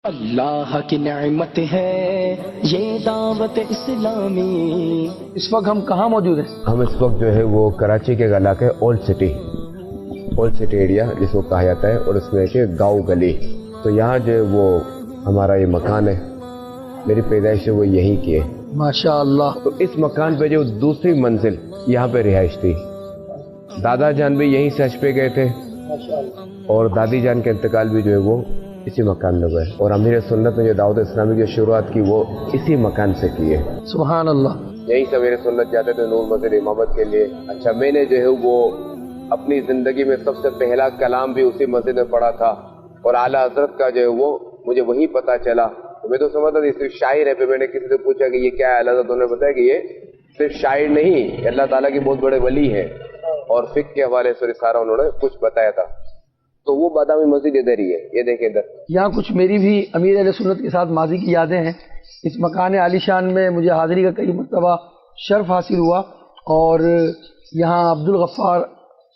اللہ کی نعمت ہے یہ دعوت اسلامی۔ اس وقت ہم کہاں موجود ہیں؟ ہم اس وقت جو ہے وہ کراچی کے علاقے اولڈ سٹی ایریا جس کو کہا جاتا ہے، اور اس میں کہ گاؤں گلی، تو یہاں جو ہے وہ ہمارا یہ مکان ہے، میری پیدائش وہ یہیں کی ہے ماشاء اللہ۔ تو اس مکان پہ جو دوسری منزل یہاں پہ رہائش تھی، دادا جان بھی یہیں سے حج پہ گئے تھے اور دادی جان کا انتقال بھی جو ہے وہ اسی مکان میں ہوئے، اور امیر سنت نے جو دعوت اسلامی کی شروعات کی وہ اسی مکان سے کی ہے۔ سبحان اللہ۔ یہیں سے امیر سنت جاتے تھے نور مسجد امامت کے لیے۔ اچھا، میں نے جو ہے وہ اپنی زندگی میں سب سے پہلا کلام بھی اسی مسجد میں پڑھا تھا، اور اعلیٰ حضرت کا جو ہے وہ مجھے وہی پتہ چلا۔ تو میں تو سمجھتا تھا یہ صرف شاعر ہے، پھر میں نے کسی سے پوچھا کہ یہ کیا ہے، اعلیٰ حضرت انہوں نے بتایا کہ یہ صرف شاعر نہیں، اللہ تعالیٰ کے بہت بڑے ولی ہیں، اور فقہ کے حوالے سے سارا انہوں نے کچھ بتایا تھا۔ تو وہ بادامی مسجد ادھر ہی ہے، یہ دیکھیں ادھر۔ یہاں کچھ میری بھی امیر اہل سنت کے ساتھ ماضی کی یادیں ہیں۔ اس مکان عالی شان میں مجھے حاضری کا کئی مرتبہ شرف حاصل ہوا، اور یہاں عبدالغفار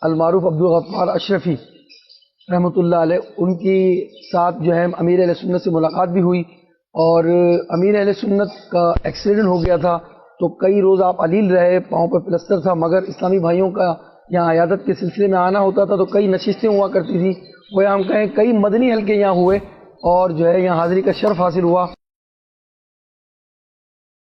المعروف عبدالغفار اشرفی رحمۃ اللہ علیہ، ان کی ساتھ جو ہے امیر اہل سنت سے ملاقات بھی ہوئی، اور امیر اہل سنت کا ایکسیڈنٹ ہو گیا تھا تو کئی روز آپ علیل رہے، پاؤں پہ پلستر تھا، مگر اسلامی بھائیوں کا یہاں عیادت کے سلسلے میں آنا ہوتا تھا تو کئی نشستیں ہوا کرتی تھی، وہ ہم کہیں کئی مدنی حلقے یہاں ہوئے، اور جو ہے یہاں حاضری کا شرف حاصل ہوا۔